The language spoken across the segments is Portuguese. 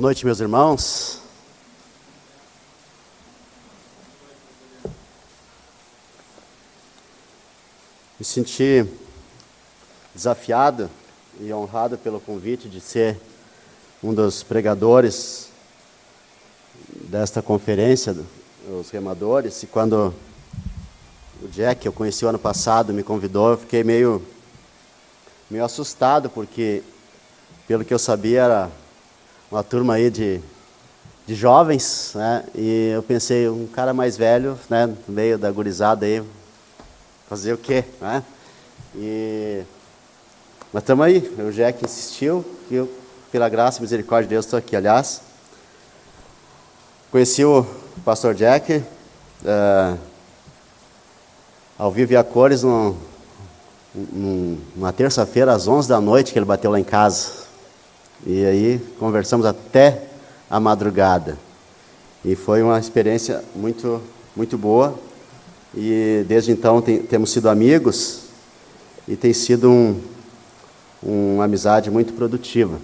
Boa noite, meus irmãos. Me senti desafiado e honrado pelo convite de ser um dos pregadores desta conferência, os remadores. E quando o Jack, que eu conheci o ano passado, me convidou, eu fiquei meio assustado, porque, pelo que eu sabia, era uma turma aí de jovens, né? E eu pensei, um cara mais velho, né, no meio da gurizada aí, fazer o quê, né? Mas estamos aí, o Jack insistiu, e eu, pela graça e misericórdia de Deus, estou aqui. Aliás, conheci o pastor Jack ao vivo e a cores numa terça-feira às 11 da noite, que ele bateu lá em casa. E aí conversamos até a madrugada. E foi uma experiência muito, muito boa. E desde então temos sido amigos e tem sido uma amizade muito produtiva.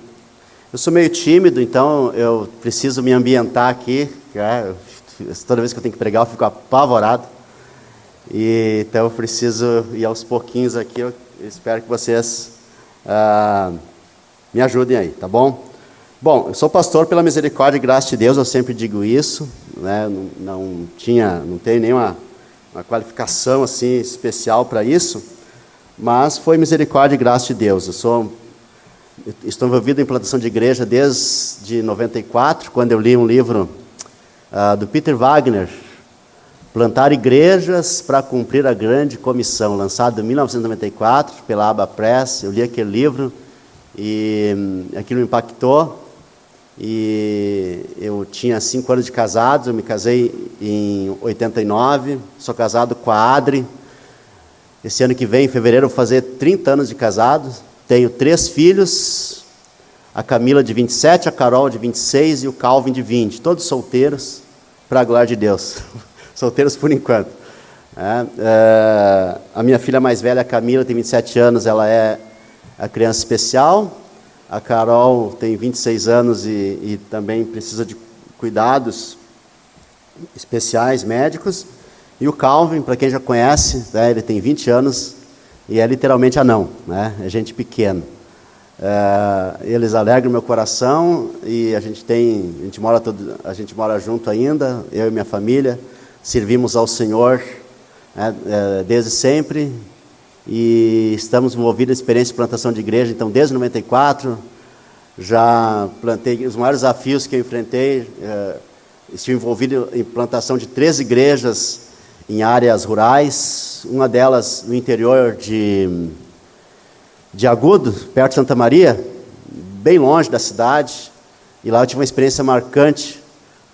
Eu sou meio tímido, então eu preciso me ambientar aqui. Toda vez que eu tenho que pregar, eu fico apavorado. Então eu preciso ir aos pouquinhos aqui. Eu espero que vocês me ajudem aí, tá bom? Bom, eu sou pastor pela misericórdia e graça de Deus, eu sempre digo isso, né? Não tenho nenhuma qualificação assim especial para isso, mas foi misericórdia e graça de Deus. Estou envolvido em plantação de igreja desde 94, quando eu li um livro do Peter Wagner, Plantar Igrejas para Cumprir a Grande Comissão, lançado em 1994 pela Aba Press. Eu li aquele livro e aquilo me impactou. E eu tinha 5 anos de casado, eu me casei em 89, sou casado com a Adri. Esse ano que vem, em fevereiro, eu vou fazer 30 anos de casado. Tenho 3 filhos, a Camila de 27, a Carol de 26 e o Calvin de 20, todos solteiros, para a glória de Deus. Solteiros por enquanto. A minha filha mais velha, a Camila, tem 27 anos, ela é a criança especial. A Carol tem 26 anos e também precisa de cuidados especiais, médicos. E o Calvin, para quem já conhece, né, ele tem 20 anos e é literalmente anão, né? É gente pequena. Eles alegram meu coração e a gente mora junto ainda, eu e minha família, servimos ao Senhor, né, desde sempre. E estamos envolvidos em experiência de plantação de igreja. Então, desde 94, já plantei. Os maiores desafios que eu enfrentei, estive envolvido em plantação de 3 igrejas em áreas rurais. Uma delas no interior de Agudo, perto de Santa Maria, bem longe da cidade. E lá eu tive uma experiência marcante,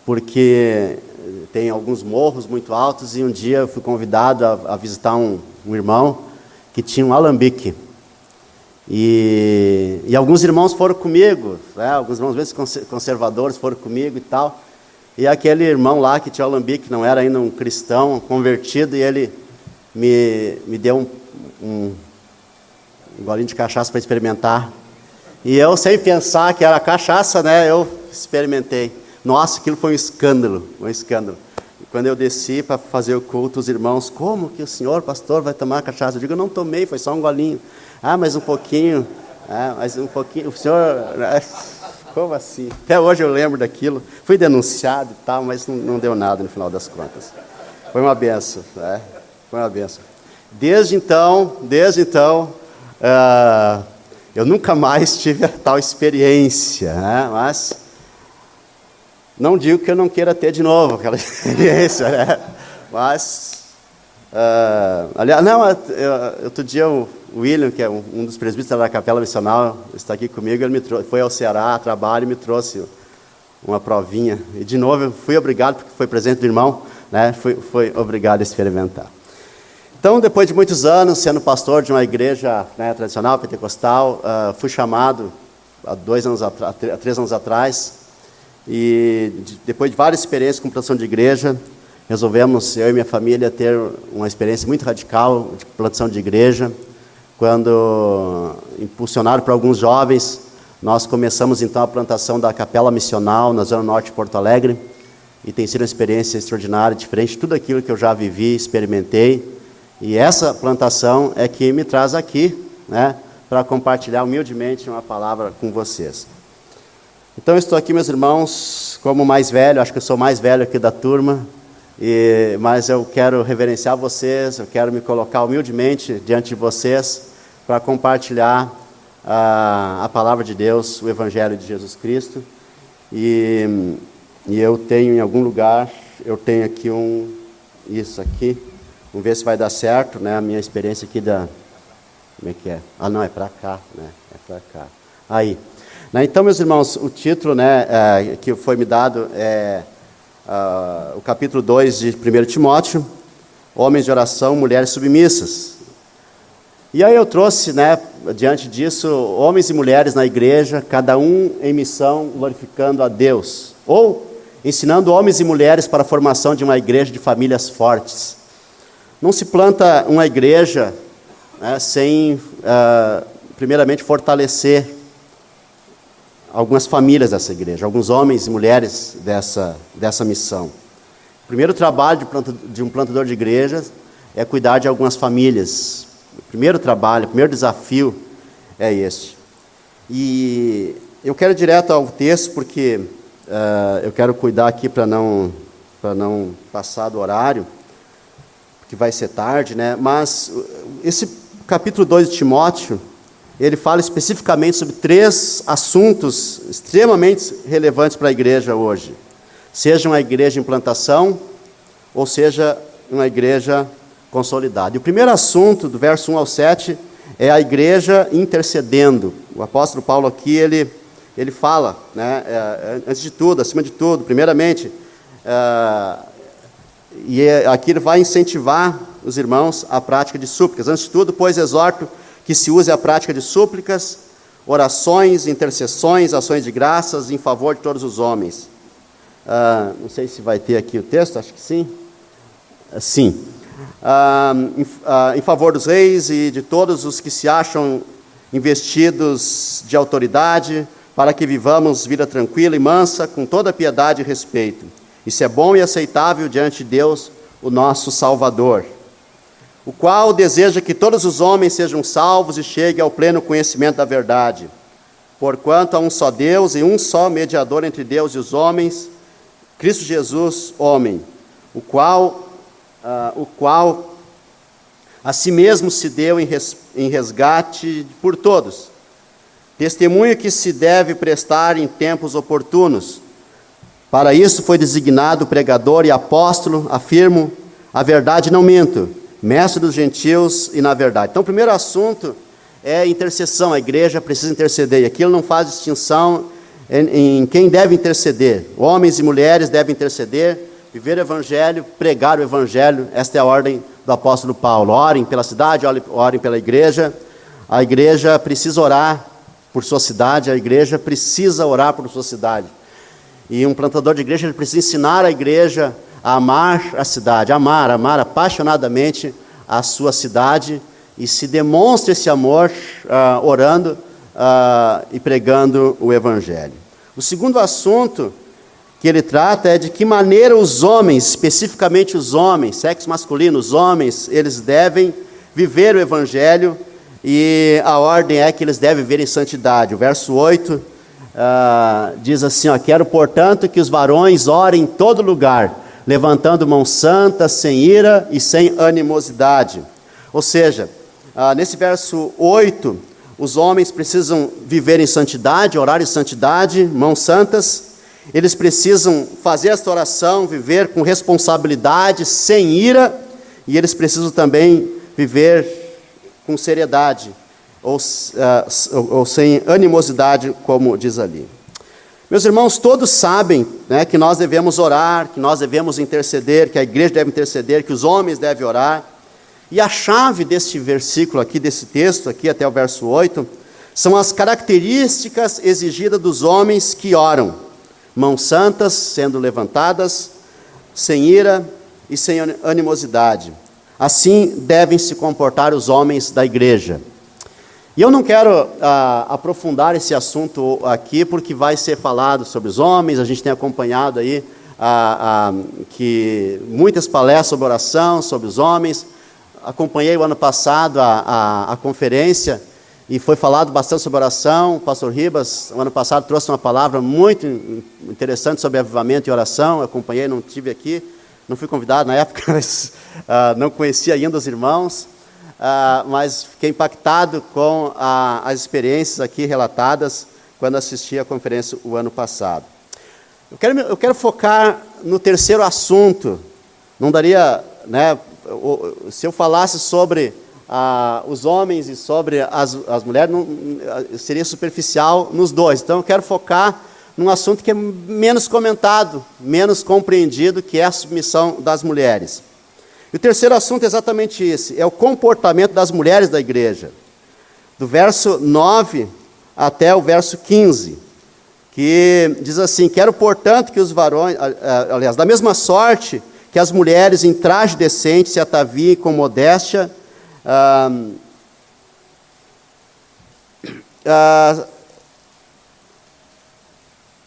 porque tem alguns morros muito altos. E um dia eu fui convidado a visitar um irmão que tinha um alambique. E alguns irmãos foram comigo, né? Alguns irmãos vezes conservadores foram comigo e tal. E aquele irmão lá que tinha o alambique, não era ainda um cristão, convertido, e ele me deu um golinho de cachaça para experimentar. E eu, sem pensar que era cachaça, né, eu experimentei. Nossa, aquilo foi um escândalo, um escândalo. Quando eu desci para fazer o culto, os irmãos, como que o senhor, pastor, vai tomar cachaça? Eu digo, eu não tomei, foi só um golinho. Mais um pouquinho. Mais um pouquinho. O senhor, como assim? Até hoje eu lembro daquilo. Fui denunciado e tal, mas não deu nada no final das contas. Foi uma benção, né? Foi uma benção. Desde então, eu nunca mais tive a tal experiência, né? Mas não digo que eu não queira ter de novo aquela experiência, né? Mas, aliás, outro dia o William, que é um dos presbíteros da Capela Missional, está aqui comigo, ele foi ao Ceará a trabalho e me trouxe uma provinha. E de novo eu fui obrigado, porque foi presente do irmão, né? Fui obrigado a experimentar. Então, depois de muitos anos sendo pastor de uma igreja, né, tradicional, pentecostal, fui chamado há 3 anos atrás. E depois de várias experiências com plantação de igreja, resolvemos, eu e minha família, ter uma experiência muito radical de plantação de igreja, quando impulsionaram para alguns jovens Nós começamos então a plantação da capela missional na Zona Norte de Porto Alegre, e tem sido uma experiência extraordinária, diferente de tudo aquilo que eu já vivi, experimentei, e essa plantação é que me traz aqui, né, para compartilhar humildemente uma palavra com vocês. Então eu estou aqui, meus irmãos, como mais velho, acho que eu sou mais velho aqui da turma, mas eu quero reverenciar vocês, eu quero me colocar humildemente diante de vocês para compartilhar a palavra de Deus, o Evangelho de Jesus Cristo. E eu tenho em algum lugar, eu tenho aqui isso aqui, vamos ver se vai dar certo, né? A minha experiência aqui como é que é? Ah, não, é para cá, né? É para cá. Aí. Então, meus irmãos, o título, né, que foi me dado é o capítulo 2 de 1 Timóteo, Homens de Oração, Mulheres Submissas. E aí eu trouxe, né, diante disso, homens e mulheres na igreja, cada um em missão, glorificando a Deus, ou ensinando homens e mulheres para a formação de uma igreja de famílias fortes. Não se planta uma igreja, né, sem, primeiramente, fortalecer algumas famílias dessa igreja, alguns homens e mulheres dessa missão. O primeiro trabalho de um plantador de igrejas é cuidar de algumas famílias. O primeiro trabalho, o primeiro desafio é este. E eu quero ir direto ao texto, porque eu quero cuidar aqui para não passar do horário, porque vai ser tarde, né? Mas esse capítulo 2 de Timóteo, ele fala especificamente sobre 3 assuntos extremamente relevantes para a igreja hoje. Seja uma igreja em plantação, ou seja uma igreja consolidada. E o primeiro assunto, do verso 1 ao 7, é a igreja intercedendo. O apóstolo Paulo aqui, ele fala, né, antes de tudo, acima de tudo, primeiramente, aqui ele vai incentivar os irmãos à prática de súplicas. Antes de tudo, pois, exorto que se use a prática de súplicas, orações, intercessões, ações de graças em favor de todos os homens. Não sei se vai ter aqui o texto, acho que sim. Sim. Em favor dos reis e de todos os que se acham investidos de autoridade, para que vivamos vida tranquila e mansa, com toda piedade e respeito. Isso é bom e aceitável diante de Deus, o nosso Salvador, o qual deseja que todos os homens sejam salvos e cheguem ao pleno conhecimento da verdade. Porquanto há um só Deus e um só mediador entre Deus e os homens, Cristo Jesus, homem, o qual a si mesmo se deu em resgate por todos. Testemunho que se deve prestar em tempos oportunos. Para isso foi designado pregador e apóstolo, afirmo, a verdade não minto, mestre dos gentios e na verdade. Então, o primeiro assunto é intercessão. A igreja precisa interceder. E aqui ele não faz distinção em quem deve interceder. Homens e mulheres devem interceder, viver o evangelho, pregar o evangelho. Esta é a ordem do apóstolo Paulo. Orem pela cidade, orem pela igreja. A igreja precisa orar por sua cidade, a igreja precisa orar por sua cidade. E um plantador de igreja, ele precisa ensinar a igreja a amar a cidade, amar apaixonadamente a sua cidade, e se demonstra esse amor orando e pregando o evangelho. O segundo assunto que ele trata é de que maneira os homens, especificamente os homens, sexo masculino, os homens, eles devem viver o evangelho, e a ordem é que eles devem viver em santidade. O verso 8 diz assim, quero, portanto, que os varões orem em todo lugar, levantando mão santa, sem ira e sem animosidade. Ou seja, nesse verso 8, os homens precisam viver em santidade, orar em santidade, mãos santas. Eles precisam fazer esta oração, viver com responsabilidade, sem ira, e eles precisam também viver com seriedade, ou sem animosidade, como diz ali. Meus irmãos, todos sabem, né, que nós devemos orar, que nós devemos interceder, que a igreja deve interceder, que os homens devem orar. E a chave deste versículo aqui, desse texto aqui, até o verso 8, são as características exigidas dos homens que oram. Mãos santas sendo levantadas, sem ira e sem animosidade. Assim devem se comportar os homens da igreja. E eu não quero aprofundar esse assunto aqui, porque vai ser falado sobre os homens. A gente tem acompanhado aí que muitas palestras sobre oração, sobre os homens. Acompanhei o ano passado a conferência e foi falado bastante sobre oração. O pastor Ribas, o ano passado, trouxe uma palavra muito interessante sobre avivamento e oração. Eu acompanhei, não estive aqui, não fui convidado na época, mas não conhecia ainda os irmãos. Mas fiquei impactado com as experiências aqui relatadas quando assisti a conferência o ano passado. Eu quero focar no terceiro assunto. Não daria, né, se eu falasse sobre os homens e sobre as mulheres, seria superficial nos dois. Então eu quero focar num assunto que é menos comentado, menos compreendido, que é a submissão das mulheres. E o terceiro assunto é exatamente esse, é o comportamento das mulheres da igreja. Do verso 9 até o verso 15, que diz assim: quero, portanto, que os varões, aliás, da mesma sorte, que as mulheres em traje decente se ataviem com modéstia,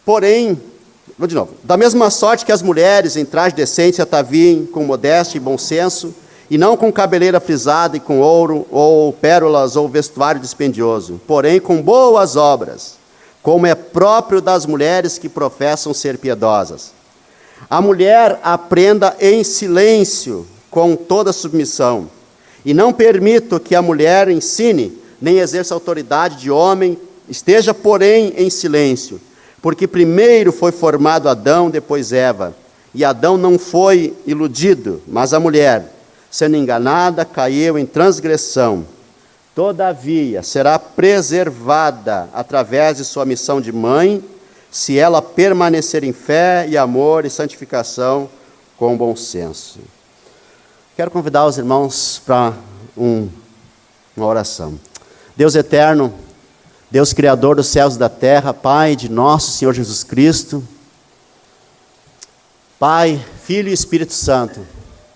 porém, vou de novo. Da mesma sorte que as mulheres em traje decente se ataviem com modéstia e bom senso, e não com cabeleira frisada e com ouro, ou pérolas, ou vestuário dispendioso, porém com boas obras, como é próprio das mulheres que professam ser piedosas. A mulher aprenda em silêncio, com toda submissão, e não permito que a mulher ensine, nem exerça autoridade de homem, esteja, porém, em silêncio. Porque primeiro foi formado Adão, depois Eva. E Adão não foi iludido, mas a mulher, sendo enganada, caiu em transgressão. Todavia, será preservada através de sua missão de mãe, se ela permanecer em fé e amor e santificação com bom senso. Quero convidar os irmãos para uma oração. Deus eterno, Deus Criador dos céus e da terra, Pai de nosso Senhor Jesus Cristo, Pai, Filho e Espírito Santo,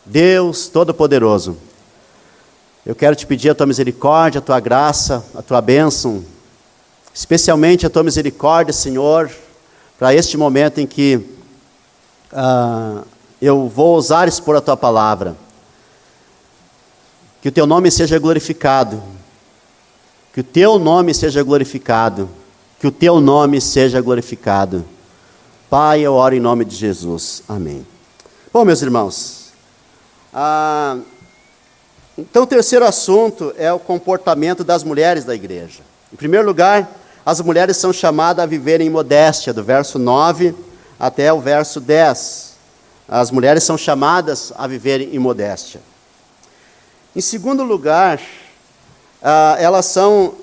Deus Todo-Poderoso, eu quero te pedir a Tua misericórdia, a Tua graça, a Tua bênção, especialmente a Tua misericórdia, Senhor, para este momento em que eu vou ousar expor a Tua palavra. Que o Teu nome seja glorificado. Que o Teu nome seja glorificado. Que o Teu nome seja glorificado. Pai, eu oro em nome de Jesus. Amém. Bom, meus irmãos, então o terceiro assunto é o comportamento das mulheres da igreja. Em primeiro lugar, as mulheres são chamadas a viverem em modéstia, do verso 9 até o verso 10. As mulheres são chamadas a viverem em modéstia. Em segundo lugar, elas são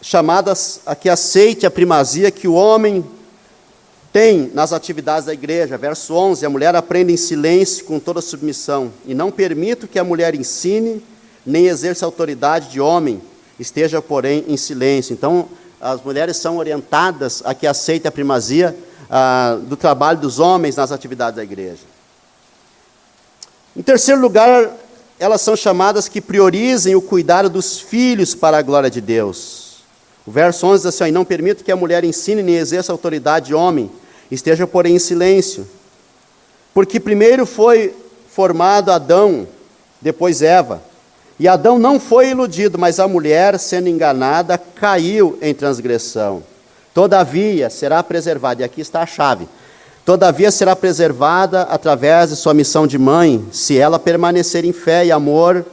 chamadas a que aceite a primazia que o homem tem nas atividades da igreja. Verso 11, a mulher aprende em silêncio com toda submissão, e não permito que a mulher ensine, nem exerça autoridade de homem, esteja, porém, em silêncio. Então, as mulheres são orientadas a que aceitem a primazia do trabalho dos homens nas atividades da igreja. Em terceiro lugar, elas são chamadas que priorizem o cuidado dos filhos para a glória de Deus. O verso 11 diz assim: e não permito que a mulher ensine nem exerça autoridade de homem, esteja, porém, em silêncio. Porque primeiro foi formado Adão, depois Eva. E Adão não foi iludido, mas a mulher, sendo enganada, caiu em transgressão. Todavia será preservada, e aqui está a chave, todavia será preservada através de sua missão de mãe, se ela permanecer em fé e amor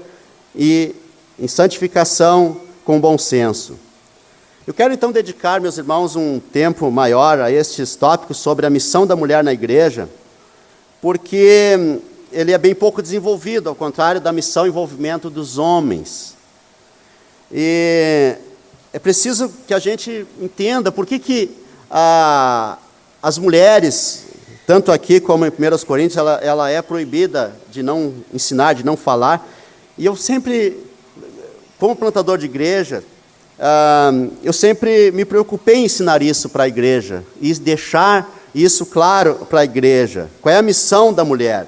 e em santificação com bom senso. Eu quero então dedicar, meus irmãos, um tempo maior a estes tópicos sobre a missão da mulher na igreja, porque ele é bem pouco desenvolvido, ao contrário da missão e envolvimento dos homens. E é preciso que a gente entenda por que as mulheres, tanto aqui como em 1 Coríntios, ela é proibida de não ensinar, de não falar. E eu sempre, como plantador de igreja, eu sempre me preocupei em ensinar isso para a igreja, e deixar isso claro para a igreja. Qual é a missão da mulher?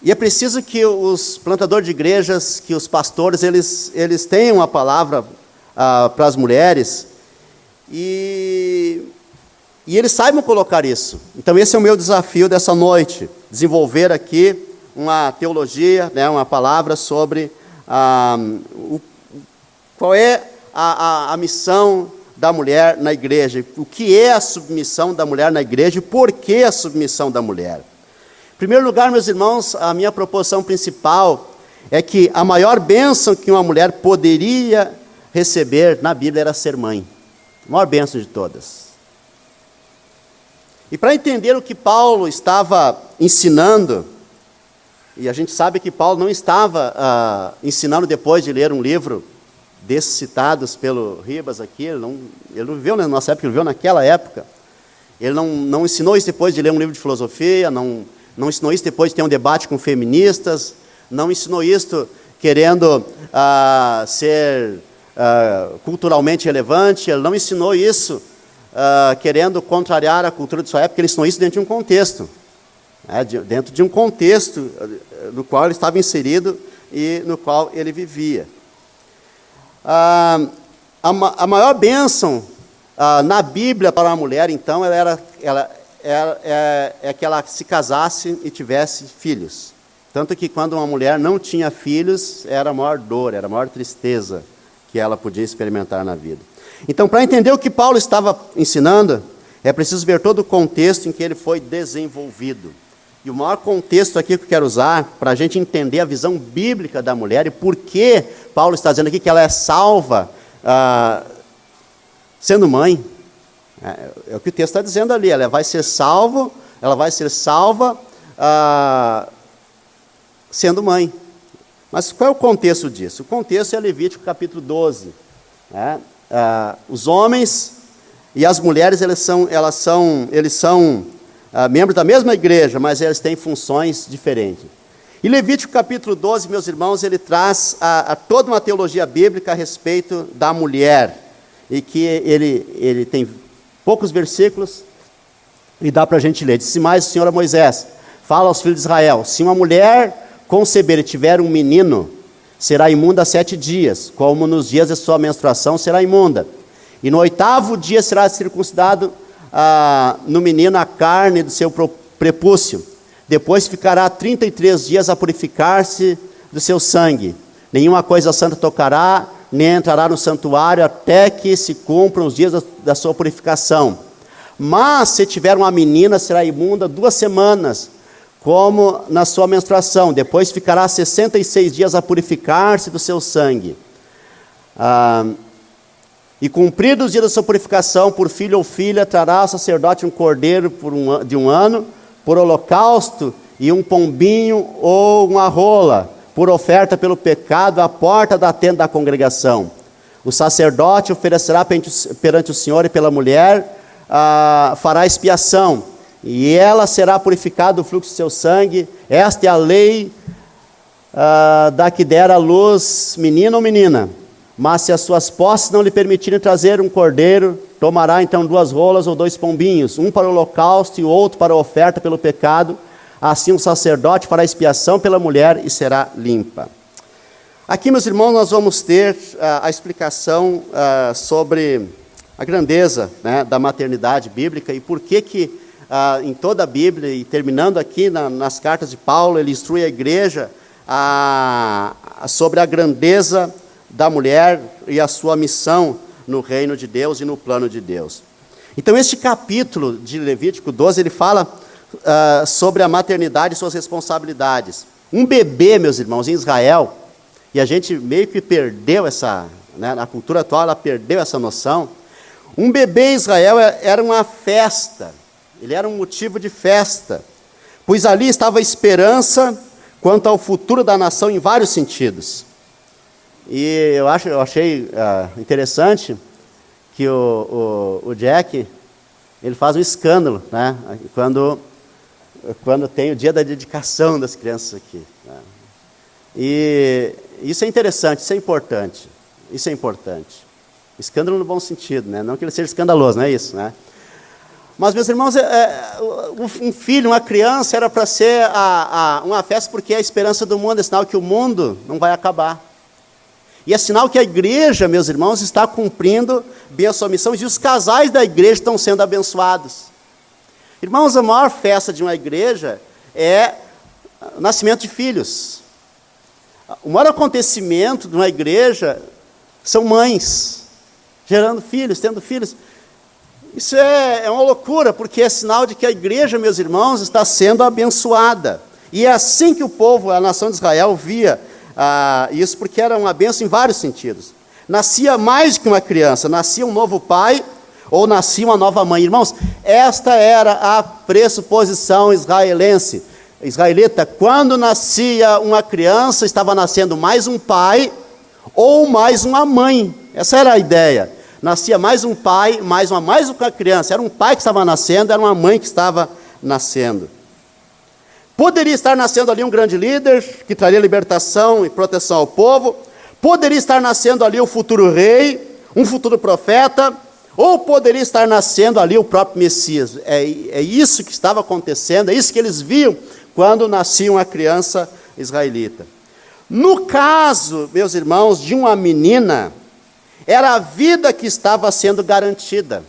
E é preciso que os plantadores de igrejas, que os pastores, eles tenham a palavra para as mulheres, e eles saibam colocar isso. Então esse é o meu desafio dessa noite, desenvolver aqui uma teologia, né, uma palavra sobre qual é a missão da mulher na igreja, o que é a submissão da mulher na igreja e por que a submissão da mulher. Em primeiro lugar, meus irmãos, a minha proposição principal é que a maior bênção que uma mulher poderia receber na Bíblia era ser mãe. A maior bênção de todas. E para entender o que Paulo estava ensinando, e a gente sabe que Paulo não estava ensinando depois de ler um livro desses citados pelo Ribas aqui, ele não viveu na nossa época, ele viveu naquela época. Ele não ensinou isso depois de ler um livro de filosofia, não ensinou isso depois de ter um debate com feministas, não ensinou isso querendo ser culturalmente relevante, ele não ensinou isso querendo contrariar a cultura de sua época, ele ensinou isso dentro de um contexto, dentro de um contexto no qual ele estava inserido e no qual ele vivia. A maior bênção na Bíblia para a mulher, então, é que ela se casasse e tivesse filhos. Tanto que quando uma mulher não tinha filhos, era a maior dor, era a maior tristeza que ela podia experimentar na vida. Então, para entender o que Paulo estava ensinando, é preciso ver todo o contexto em que ele foi desenvolvido. E o maior contexto aqui que eu quero usar, para a gente entender a visão bíblica da mulher e por que Paulo está dizendo aqui que ela é salva sendo mãe. É o que o texto está dizendo ali, ela vai ser salva sendo mãe. Mas qual é o contexto disso? O contexto é Levítico capítulo 12. Os homens e as mulheres, eles são membros da mesma igreja, mas eles têm funções diferentes. E Levítico capítulo 12, meus irmãos, ele traz toda uma teologia bíblica a respeito da mulher, e que ele tem poucos versículos, e dá para a gente ler. Disse mais o Senhor a Moisés: fala aos filhos de Israel, se uma mulher conceber e tiver um menino, será imunda 7 dias, como nos dias de sua menstruação será imunda. E no 8º dia será circuncidado no menino a carne do seu prepúcio. Depois ficará 33 dias a purificar-se do seu sangue. Nenhuma coisa santa tocará, nem entrará no santuário, até que se cumpram os dias da sua purificação. Mas se tiver uma menina, será imunda 2 semanas, como na sua menstruação. Depois ficará 66 dias a purificar-se do seu sangue. E cumpridos os dias da sua purificação, por filho ou filha, trará ao sacerdote um cordeiro de um ano, por holocausto, e um pombinho ou uma rola, por oferta pelo pecado, à porta da tenda da congregação. O sacerdote oferecerá perante o Senhor e pela mulher, fará expiação, e ela será purificada do fluxo de seu sangue. Esta é a lei da que der à luz menino ou menina. Mas se as suas posses não lhe permitirem trazer um cordeiro, tomará então 2 rolas ou 2 pombinhos, um para o holocausto e outro para a oferta pelo pecado. Assim o sacerdote fará expiação pela mulher e será limpa. Aqui, meus irmãos, nós vamos ter a explicação sobre a grandeza, né, da maternidade bíblica e por que em toda a Bíblia, e terminando aqui nas cartas de Paulo, ele instrui a igreja sobre a grandeza da mulher e a sua missão no reino de Deus e no plano de Deus. Então, este capítulo de Levítico 12, ele fala sobre a maternidade e suas responsabilidades. Um bebê, meus irmãos, em Israel, e a gente meio que perdeu na cultura atual, ela perdeu essa noção. Um bebê em Israel era uma festa, ele era um motivo de festa, pois ali estava a esperança quanto ao futuro da nação em vários sentidos. E eu achei interessante que o Jack, ele faz um escândalo, né, quando tem o dia da dedicação das crianças aqui, né? E isso é interessante, isso é importante. Escândalo no bom sentido, né? Não que ele seja escandaloso, não é isso, né? Mas, meus irmãos, um filho, uma criança, era para ser uma festa, porque é a esperança do mundo, é sinal que o mundo não vai acabar. E é sinal que a igreja, meus irmãos, está cumprindo bem a sua missão, e os casais da igreja estão sendo abençoados. Irmãos, a maior festa de uma igreja é o nascimento de filhos. O maior acontecimento de uma igreja são mães, gerando filhos, tendo filhos. Isso é uma loucura, porque é sinal de que a igreja, meus irmãos, está sendo abençoada. E é assim que o povo, a nação de Israel, via isso, porque era uma bênção em vários sentidos. Nascia mais que uma criança, nascia um novo pai, ou nascia uma nova mãe. Irmãos, esta era a pressuposição israelita. Quando nascia uma criança, estava nascendo mais um pai, ou mais uma mãe. Essa era a ideia. Nascia mais um pai, mais uma criança. Era um pai que estava nascendo, era uma mãe que estava nascendo. Poderia estar nascendo ali um grande líder, que traria libertação e proteção ao povo. Poderia estar nascendo ali o futuro rei, um futuro profeta. Ou poderia estar nascendo ali o próprio Messias. É isso que estava acontecendo, é isso que eles viam quando nascia uma criança israelita. No caso, meus irmãos, de uma menina, era a vida que estava sendo garantida.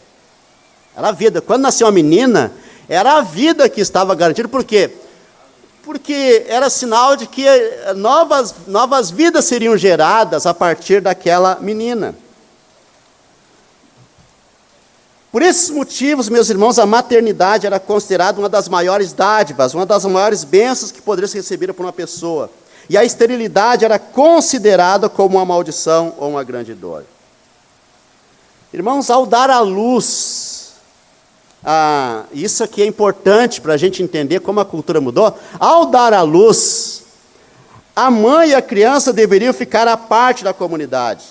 Era a vida. Quando nasceu uma menina, era a vida que estava garantida. Por quê? Porque era sinal de que novas vidas seriam geradas a partir daquela menina. Por esses motivos, meus irmãos, a maternidade era considerada uma das maiores dádivas, uma das maiores bênçãos que poderia ser recebida por uma pessoa. E a esterilidade era considerada como uma maldição ou uma grande dor. Irmãos, ao dar à luz, isso aqui é importante para a gente entender como a cultura mudou. Ao dar à luz, a mãe e a criança deveriam ficar à parte da comunidade.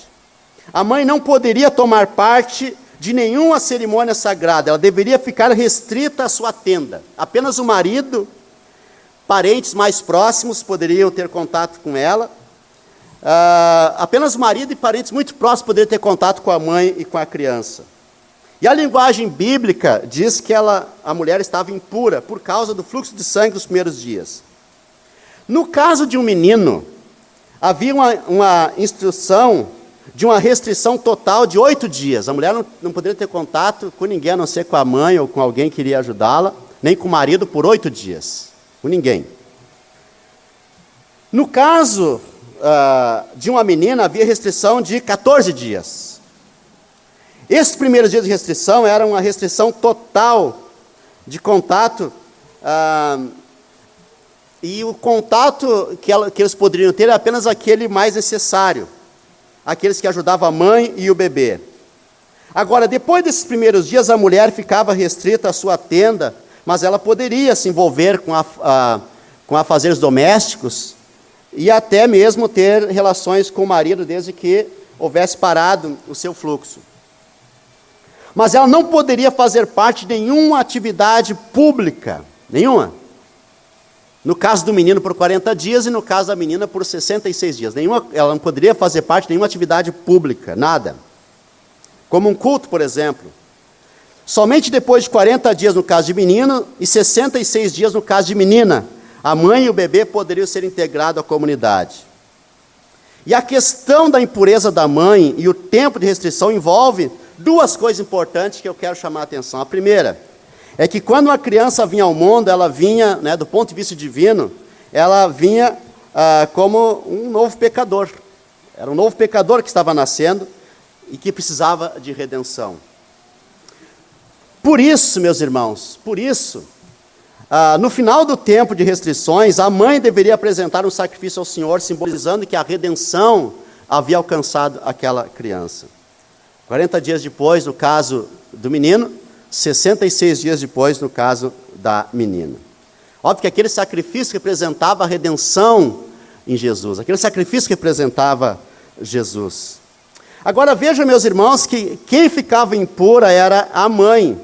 A mãe não poderia tomar parte de nenhuma cerimônia sagrada, ela deveria ficar restrita à sua tenda. Apenas o marido, parentes mais próximos poderiam ter contato com ela. Apenas o marido e parentes muito próximos poderiam ter contato com a mãe e com a criança. E a linguagem bíblica diz que a mulher estava impura por causa do fluxo de sangue dos primeiros dias. No caso de um menino, havia uma instrução de uma restrição total de 8 dias. A mulher não poderia ter contato com ninguém, a não ser com a mãe ou com alguém que iria ajudá-la, nem com o marido por 8 dias. Com ninguém. No caso de uma menina, havia restrição de 14 dias. Esses primeiros dias de restrição eram uma restrição total de contato, e o contato que eles poderiam ter era apenas aquele mais necessário, aqueles que ajudavam a mãe e o bebê. Agora, depois desses primeiros dias, a mulher ficava restrita à sua tenda, mas ela poderia se envolver com afazeres domésticos e até mesmo ter relações com o marido, desde que houvesse parado o seu fluxo. Mas ela não poderia fazer parte de nenhuma atividade pública, nenhuma. No caso do menino por 40 dias e no caso da menina por 66 dias. Ela não poderia fazer parte de nenhuma atividade pública, nada. Como um culto, por exemplo. Somente depois de 40 dias no caso de menino e 66 dias no caso de menina, a mãe e o bebê poderiam ser integrados à comunidade. E a questão da impureza da mãe e o tempo de restrição envolve duas coisas importantes que eu quero chamar a atenção. A primeira é que quando uma criança vinha ao mundo, ela vinha, do ponto de vista divino, ela vinha como um novo pecador. Era um novo pecador que estava nascendo e que precisava de redenção. Por isso, meus irmãos, no final do tempo de restrições, a mãe deveria apresentar um sacrifício ao Senhor, simbolizando que a redenção havia alcançado aquela criança. 40 dias depois, no caso do menino, 66 dias depois, no caso da menina. Óbvio que aquele sacrifício representava a redenção em Jesus. Aquele sacrifício representava Jesus. Agora vejam, meus irmãos, que quem ficava impura era a mãe.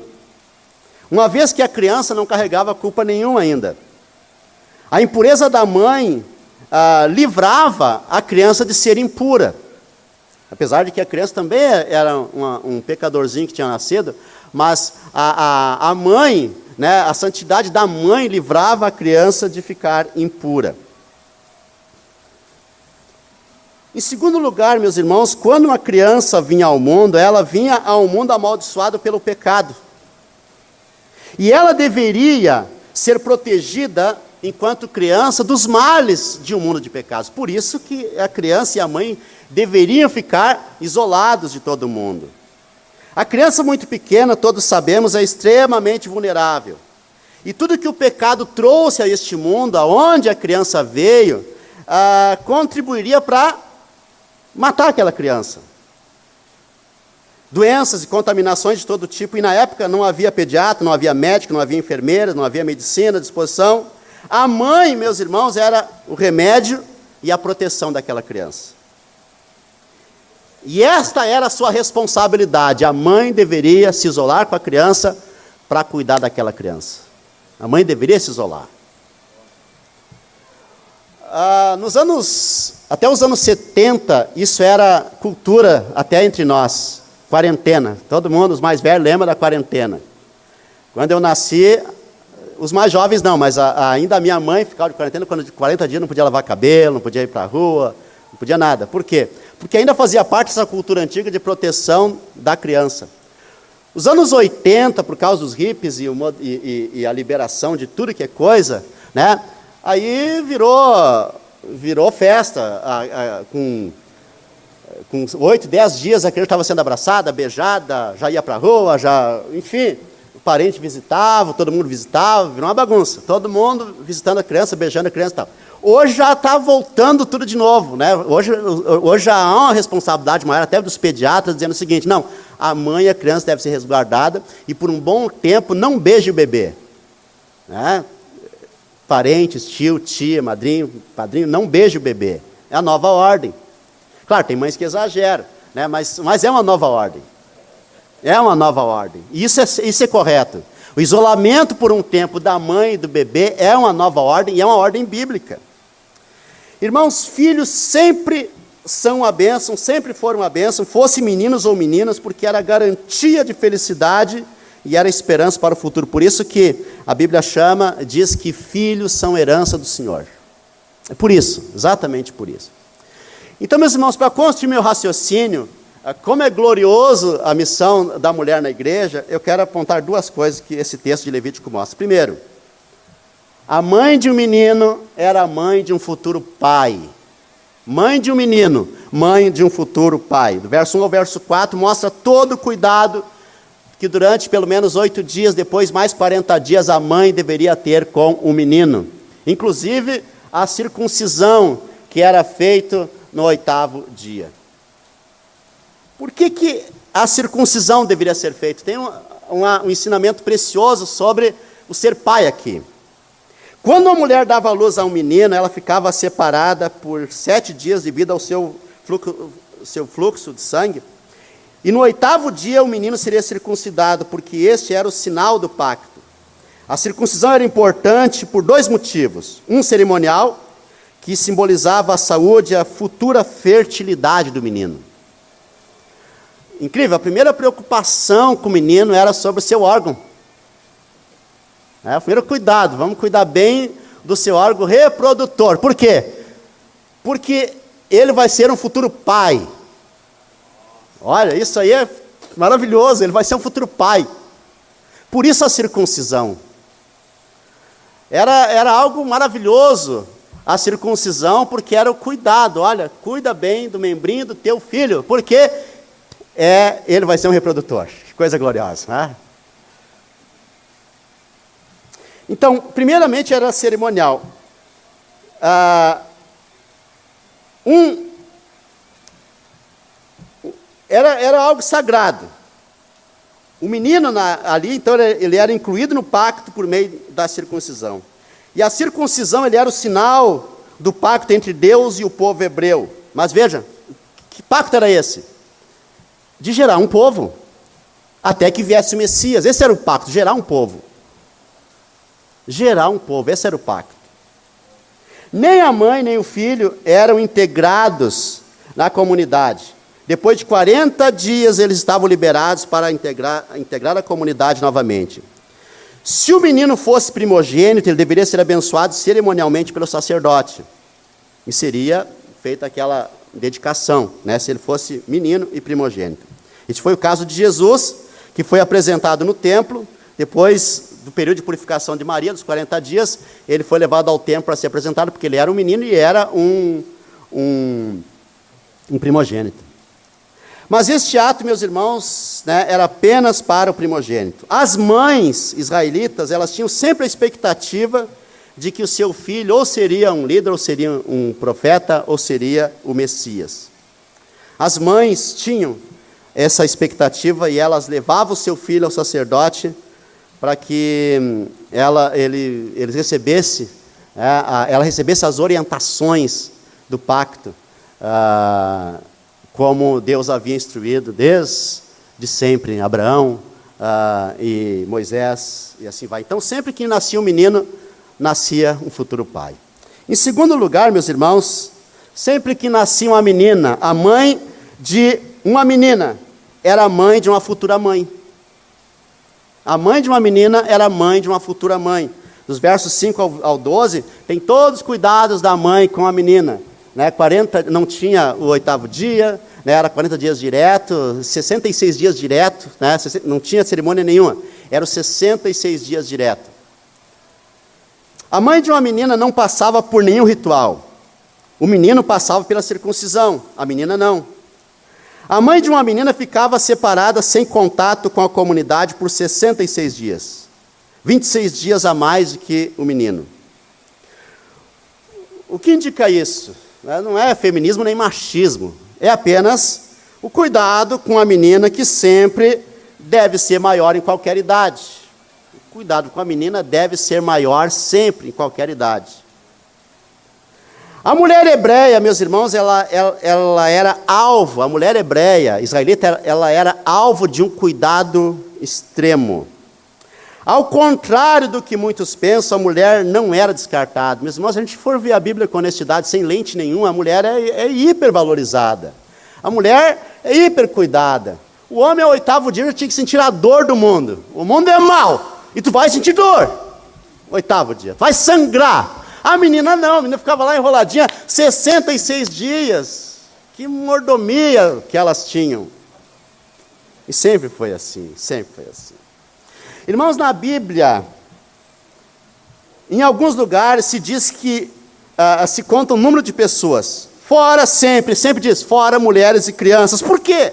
Uma vez que a criança não carregava culpa nenhuma ainda. A impureza da mãe livrava a criança de ser impura. Apesar de que a criança também era um pecadorzinho que tinha nascido, mas a mãe, a santidade da mãe livrava a criança de ficar impura. Em segundo lugar, meus irmãos, quando uma criança vinha ao mundo, ela vinha ao mundo amaldiçoada pelo pecado. E ela deveria ser protegida, enquanto criança, dos males de um mundo de pecados. Por isso que a criança e a mãe deveriam ficar isolados de todo mundo. A criança muito pequena, todos sabemos, é extremamente vulnerável. E tudo que o pecado trouxe a este mundo, aonde a criança veio, contribuiria para matar aquela criança. Doenças e contaminações de todo tipo, e na época não havia pediatra, não havia médico, não havia enfermeira, não havia medicina à disposição. A mãe, meus irmãos, era o remédio e a proteção daquela criança. E esta era a sua responsabilidade. A mãe deveria se isolar com a criança para cuidar daquela criança. A mãe deveria se isolar. Até os anos 70, isso era cultura até entre nós. Quarentena. Todo mundo, os mais velhos, lembra da quarentena. Quando eu nasci, os mais jovens não, mas ainda a minha mãe ficava de quarentena, quando de 40 dias não podia lavar cabelo, não podia ir para a rua, não podia nada. Por quê? Porque ainda fazia parte dessa cultura antiga de proteção da criança. Os anos 80, por causa dos hippies e a liberação de tudo que é coisa, né? Aí virou festa, com 8, 10 dias a criança estava sendo abraçada, beijada, já ia para a rua, enfim, o parente visitava, todo mundo visitava, virou uma bagunça. Todo mundo visitando a criança, beijando a criança e tal. Hoje já está voltando tudo de novo, né? Hoje já há uma responsabilidade maior até dos pediatras, dizendo o seguinte: não, a mãe e a criança devem ser resguardadas e por um bom tempo não beije o bebê. Né? Parentes, tio, tia, madrinho, padrinho, não beije o bebê. É a nova ordem. Claro, tem mães que exageram, né? mas é uma nova ordem. É uma nova ordem. Isso é correto. O isolamento por um tempo da mãe e do bebê é uma nova ordem e é uma ordem bíblica. Irmãos, filhos sempre são a bênção, sempre foram a bênção, fossem meninos ou meninas, porque era garantia de felicidade e era esperança para o futuro. Por isso que a Bíblia diz que filhos são herança do Senhor. É por isso, exatamente por isso. Então, meus irmãos, para construir meu raciocínio, como é glorioso a missão da mulher na igreja, eu quero apontar duas coisas que esse texto de Levítico mostra. Primeiro, a mãe de um menino era a mãe de um futuro pai. Mãe de um menino, mãe de um futuro pai. Do verso 1 ao verso 4 mostra todo o cuidado que durante pelo menos 8 dias, depois mais 40 dias, a mãe deveria ter com o menino. Inclusive, a circuncisão que era feita no 8º dia. Por que a circuncisão deveria ser feita? Tem um ensinamento precioso sobre o ser pai aqui. Quando a mulher dava à luz a um menino, ela ficava separada por 7 dias devido ao seu fluxo de sangue. E no 8º dia o menino seria circuncidado, porque este era o sinal do pacto. A circuncisão era importante por 2 motivos. Um cerimonial, que simbolizava a saúde e a futura fertilidade do menino. Incrível, a primeira preocupação com o menino era sobre o seu órgão. O primeiro cuidado, vamos cuidar bem do seu órgão reprodutor. Por quê? Porque ele vai ser um futuro pai. Olha, isso aí é maravilhoso, ele vai ser um futuro pai. Por isso a circuncisão. Era algo maravilhoso, a circuncisão, porque era o cuidado. Olha, cuida bem do membrinho do teu filho, porque ele vai ser um reprodutor. Que coisa gloriosa, né? Então, primeiramente era cerimonial. Era algo sagrado. O menino ali, então, ele era incluído no pacto por meio da circuncisão. E a circuncisão, ele era o sinal do pacto entre Deus e o povo hebreu. Mas veja, que pacto era esse? De gerar um povo, até que viesse o Messias. Esse era o pacto, gerar um povo. Gerar um povo, esse era o pacto. Nem a mãe, nem o filho eram integrados na comunidade. Depois de 40 dias, eles estavam liberados para integrar a comunidade novamente. Se o menino fosse primogênito, ele deveria ser abençoado cerimonialmente pelo sacerdote. E seria feita aquela dedicação, né, se ele fosse menino e primogênito. Esse foi o caso de Jesus, que foi apresentado no templo. Depois do período de purificação de Maria, dos 40 dias, ele foi levado ao templo para ser apresentado, porque ele era um menino e era um primogênito. Mas este ato, meus irmãos, né, era apenas para o primogênito. As mães israelitas, elas tinham sempre a expectativa de que o seu filho ou seria um líder, ou seria um profeta, ou seria o Messias. As mães tinham essa expectativa e elas levavam o seu filho ao sacerdote para que ela recebesse as orientações do pacto, como Deus havia instruído desde sempre, Abraão e Moisés, e assim vai. Então, sempre que nascia um menino, nascia um futuro pai. Em segundo lugar, meus irmãos, sempre que nascia uma menina, a mãe de uma menina era a mãe de uma futura mãe. A mãe de uma menina era a mãe de uma futura mãe. Dos versos 5 ao 12, tem todos os cuidados da mãe com a menina. Né? 40, não tinha o 8º dia, né? Era 40 dias direto, 66 dias direto, né? Não tinha cerimônia nenhuma, eram 66 dias direto. A mãe de uma menina não passava por nenhum ritual. O menino passava pela circuncisão, a menina não. A mãe de uma menina ficava separada, sem contato com a comunidade, por 66 dias. 26 dias a mais do que o menino. O que indica isso? Não é feminismo nem machismo. É apenas o cuidado com a menina, que sempre deve ser maior em qualquer idade. O cuidado com a menina deve ser maior sempre, em qualquer idade. A mulher hebreia, meus irmãos, ela era alvo, a mulher hebreia, israelita, ela era alvo de um cuidado extremo. Ao contrário do que muitos pensam, a mulher não era descartada. Meus irmãos, se a gente for ver a Bíblia com honestidade, sem lente nenhuma, a mulher é hipervalorizada. A mulher é hipercuidada. O homem, ao 8º dia, já tinha que sentir a dor do mundo. O mundo é mau, e tu vai sentir dor. 8º dia, vai sangrar. A menina não, a menina ficava lá enroladinha 66 dias. Que mordomia que elas tinham. E sempre foi assim, sempre foi assim. Irmãos, na Bíblia, em alguns lugares se diz que se conta o número de pessoas. Fora sempre diz, fora mulheres e crianças. Por quê?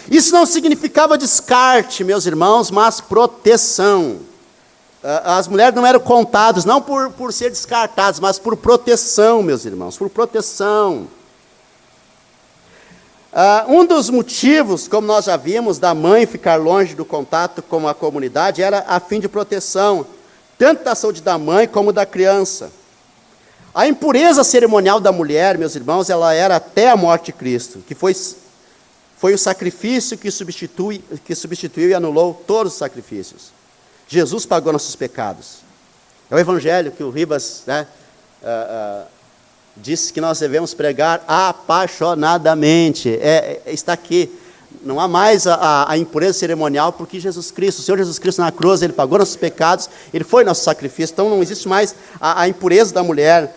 Isso não significava descarte, meus irmãos, mas proteção. As mulheres não eram contadas, não por ser descartadas, mas por proteção, meus irmãos, por proteção. Um dos motivos, como nós já vimos, da mãe ficar longe do contato com a comunidade era a fim de proteção, tanto da saúde da mãe como da criança. A impureza cerimonial da mulher, meus irmãos, ela era até a morte de Cristo, que foi o sacrifício que substituiu e anulou todos os sacrifícios. Jesus pagou nossos pecados. É o evangelho que o Ribas, disse que nós devemos pregar apaixonadamente. Está aqui. Não há mais a impureza cerimonial, porque Jesus Cristo, o Senhor Jesus Cristo na cruz, Ele pagou nossos pecados, Ele foi nosso sacrifício. Então não existe mais a impureza da mulher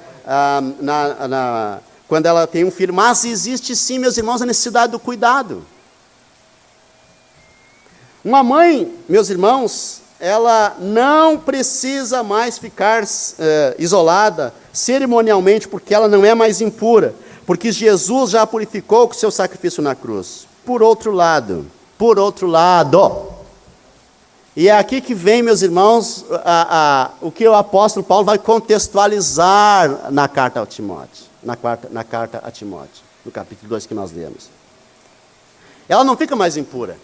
quando ela tem um filho. Mas existe sim, meus irmãos, a necessidade do cuidado. Uma mãe, meus irmãos, ela não precisa mais ficar isolada cerimonialmente, porque ela não é mais impura, porque Jesus já a purificou com o seu sacrifício na cruz. Por outro lado, e é aqui que vem, meus irmãos, o que o apóstolo Paulo vai contextualizar na carta a Timóteo, na carta a Timóteo, no capítulo 2 que nós lemos. Ela não fica mais impura.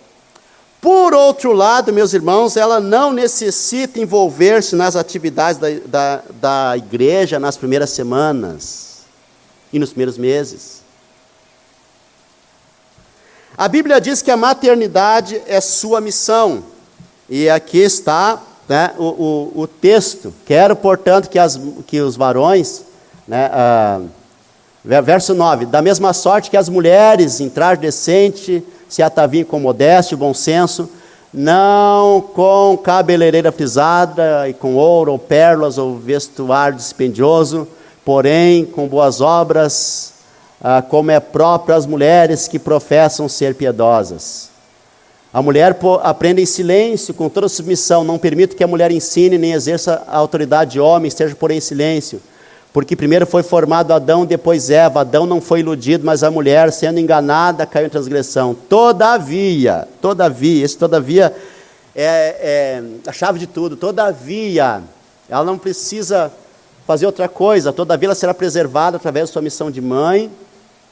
Por outro lado, meus irmãos, ela não necessita envolver-se nas atividades da igreja nas primeiras semanas e nos primeiros meses. A Bíblia diz que a maternidade é sua missão. E aqui está, né, o texto. Quero, portanto, que os varões, né, verso 9, da mesma sorte que as mulheres em traje decente se ataviem com modéstia e bom senso, não com cabeleireira frisada e com ouro ou pérolas ou vestuário dispendioso, porém com boas obras como é próprio às mulheres que professam ser piedosas. A mulher aprende em silêncio, com toda submissão. Não permito que a mulher ensine nem exerça a autoridade de homem, esteja porém em silêncio. Porque primeiro foi formado Adão, depois Eva. Adão não foi iludido, mas a mulher, sendo enganada, caiu em transgressão. Todavia, esse todavia é a chave de tudo. Todavia, ela não precisa fazer outra coisa. Todavia, ela será preservada através da sua missão de mãe,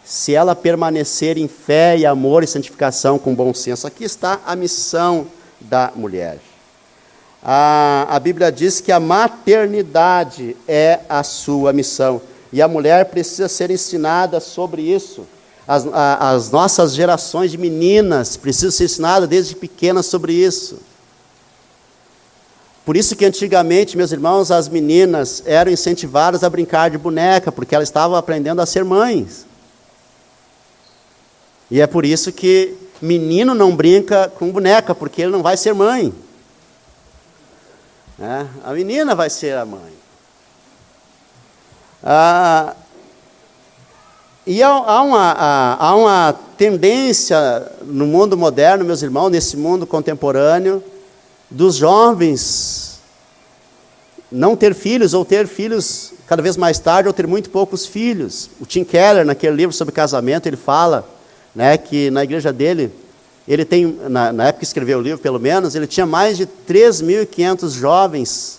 se ela permanecer em fé e amor e santificação com bom senso. Aqui está a missão da mulher. A Bíblia diz que a maternidade é a sua missão. E a mulher precisa ser ensinada sobre isso. As nossas gerações de meninas precisam ser ensinadas desde pequenas sobre isso. Por isso que antigamente, meus irmãos, as meninas eram incentivadas a brincar de boneca, porque elas estavam aprendendo a ser mães. E é por isso que menino não brinca com boneca, porque ele não vai ser mãe. A menina vai ser a mãe. E há uma tendência no mundo moderno, meus irmãos, nesse mundo contemporâneo, dos jovens não ter filhos, ou ter filhos cada vez mais tarde, ou ter muito poucos filhos. O Tim Keller, naquele livro sobre casamento, ele fala, que na igreja dele, ele tem, na época que escreveu o livro, pelo menos, ele tinha mais de 3.500 jovens,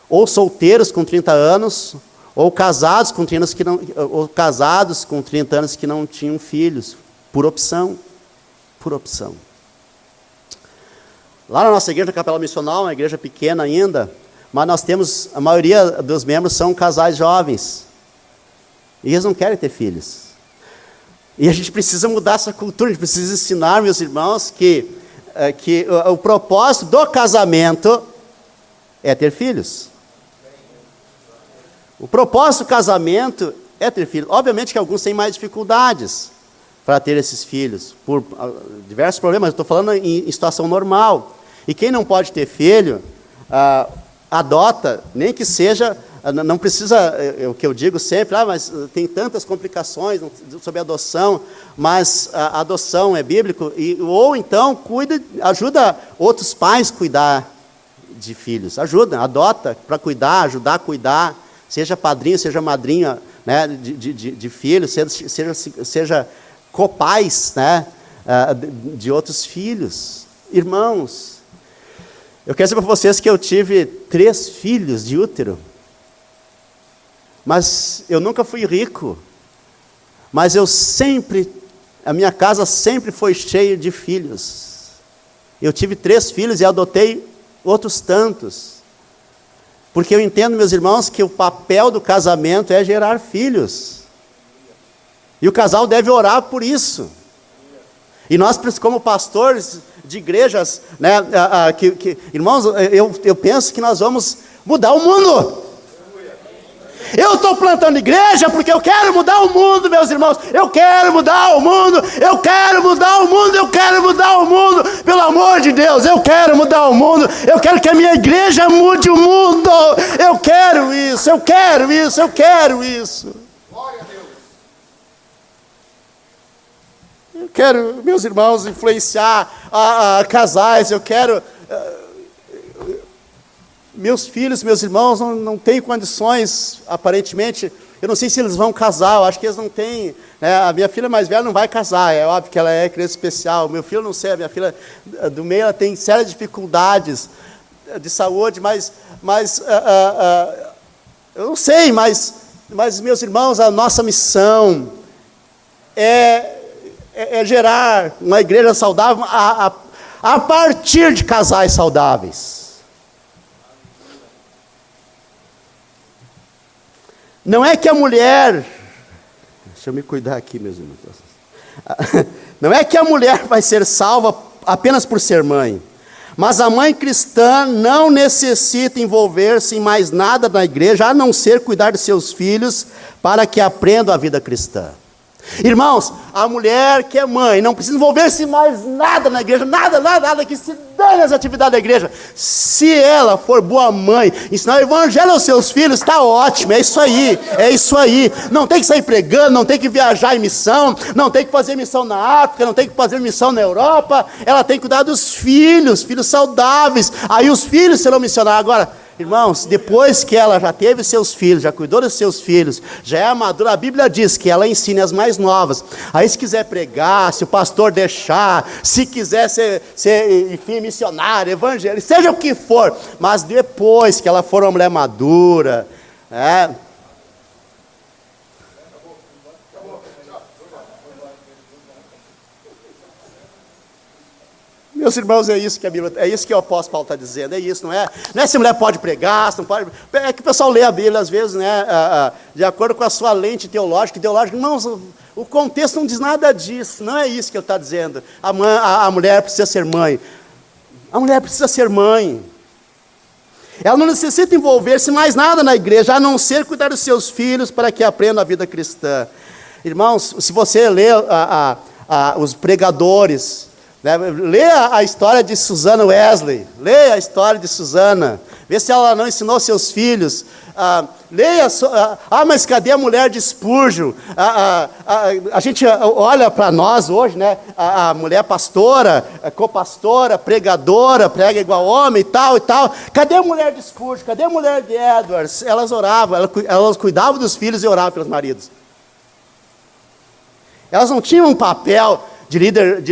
ou solteiros com 30 anos, ou casados com 30 anos que não tinham filhos, por opção. Lá na nossa igreja, na Capela Missional, uma igreja pequena ainda, mas nós temos, a maioria dos membros são casais jovens, e eles não querem ter filhos. E a gente precisa mudar essa cultura, a gente precisa ensinar, meus irmãos, que o propósito do casamento é ter filhos. O propósito do casamento é ter filhos. Obviamente que alguns têm mais dificuldades para ter esses filhos, por diversos problemas. Eu estou falando em situação normal. E quem não pode ter filho, adota, nem que seja... Não precisa, o que eu digo sempre, mas tem tantas complicações sobre a adoção, mas a adoção é bíblico, ou então ajuda outros pais a cuidar de filhos, adota para cuidar, ajudar a cuidar, seja padrinho, seja madrinha, de filhos, seja copais, de outros filhos. Irmãos, eu quero dizer para vocês que eu tive 3 filhos de útero. Mas eu nunca fui rico, mas a minha casa sempre foi cheia de filhos. Eu tive 3 filhos e adotei outros tantos. Porque eu entendo, meus irmãos, que o papel do casamento é gerar filhos. E o casal deve orar por isso. E nós, como pastores de igrejas, irmãos, eu penso que nós vamos mudar o mundo. Eu estou plantando igreja porque eu quero mudar o mundo, meus irmãos. Eu quero mudar o mundo. Pelo amor de Deus, eu quero mudar o mundo. Eu quero que a minha igreja mude o mundo. Eu quero isso. Glória a Deus. Eu quero, meus irmãos, influenciar casais. Eu quero... Meus filhos, meus irmãos, não têm condições, aparentemente, eu não sei se eles vão casar, eu acho que eles não têm, a minha filha mais velha não vai casar, é óbvio que ela é criança especial, meu filho não sei, a minha filha do meio, ela tem sérias dificuldades de saúde, mas eu não sei, mas meus irmãos, a nossa missão é gerar uma igreja saudável a partir de casais saudáveis. Não é que a mulher... Deixa eu me cuidar aqui, meus irmãos. Não é que a mulher vai ser salva apenas por ser mãe. Mas a mãe cristã não necessita envolver-se em mais nada na igreja, a não ser cuidar de seus filhos, para que aprendam a vida cristã. Irmãos, a mulher que é mãe não precisa envolver-se mais nada na igreja, nada que se dane as atividades da igreja. Se ela for boa mãe, ensinar o evangelho aos seus filhos, está ótimo, é isso aí. Não tem que sair pregando, não tem que viajar em missão, não tem que fazer missão na África, não tem que fazer missão na Europa. Ela tem que cuidar dos filhos saudáveis, aí os filhos serão missionários. Agora, irmãos, depois que ela já teve seus filhos, já cuidou dos seus filhos, já é madura, a Bíblia diz que ela ensina as mais novas. Aí se quiser pregar, se o pastor deixar, se quiser ser enfim, missionário, evangelista, seja o que for, mas depois que ela for uma mulher madura, meus irmãos, é isso que a Bíblia, é isso que o apóstolo Paulo está dizendo, é isso, não é se a mulher pode pregar, se não pode, é que o pessoal lê a Bíblia às vezes, de acordo com a sua lente teológica, irmãos, o contexto não diz nada disso, não é isso que ele está dizendo, a mulher precisa ser mãe, ela não necessita envolver-se mais nada na igreja, a não ser cuidar dos seus filhos para que aprendam a vida cristã. Irmãos, se você lê os pregadores, lê a história de Susana Wesley, lê a história de Susana, vê se ela não ensinou seus filhos, leia, mas cadê a mulher de Spurgeon? A gente olha para nós hoje, a mulher pastora, copastora, pregadora, prega igual homem e tal, cadê a mulher de Spurgeon, cadê a mulher de Edwards? Elas oravam, elas cuidavam dos filhos e oravam pelos maridos, elas não tinham um papel de líder,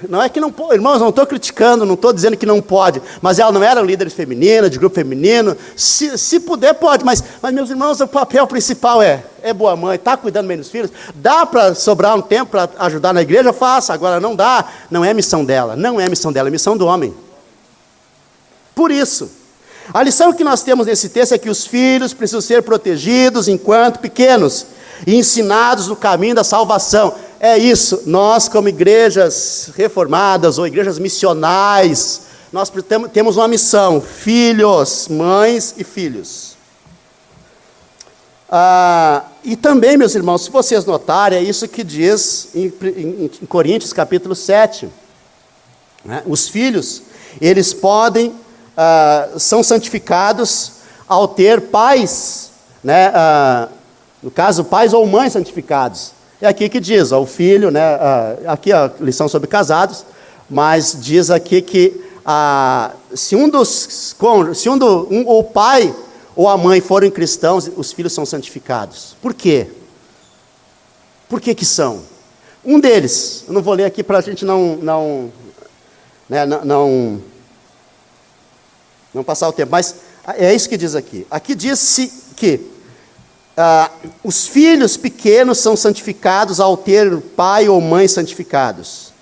não é que não pode, irmãos, não estou criticando, não estou dizendo que não pode, mas ela não era líder feminina, de grupo feminino, se puder pode, mas meus irmãos, o papel principal é boa mãe, está cuidando bem dos filhos, dá para sobrar um tempo para ajudar na igreja, faça, agora não dá, não é missão dela, é missão do homem. Por isso, a lição que nós temos nesse texto é que os filhos precisam ser protegidos enquanto pequenos, e ensinados no caminho da salvação. É isso, nós como igrejas reformadas ou igrejas missionais, nós temos uma missão, filhos, mães e filhos. E também, meus irmãos, se vocês notarem, é isso que diz em Coríntios capítulo 7. Os filhos, eles são santificados ao ter pais, no caso, pais ou mães santificados. É aqui que diz, o filho, aqui a lição sobre casados, mas diz aqui que se o pai ou a mãe forem cristãos, os filhos são santificados. Por quê? Por que são? Um deles, eu não vou ler aqui para a gente não passar o tempo, mas é isso que diz aqui. Aqui diz que os filhos pequenos são santificados ao ter pai ou mãe santificados.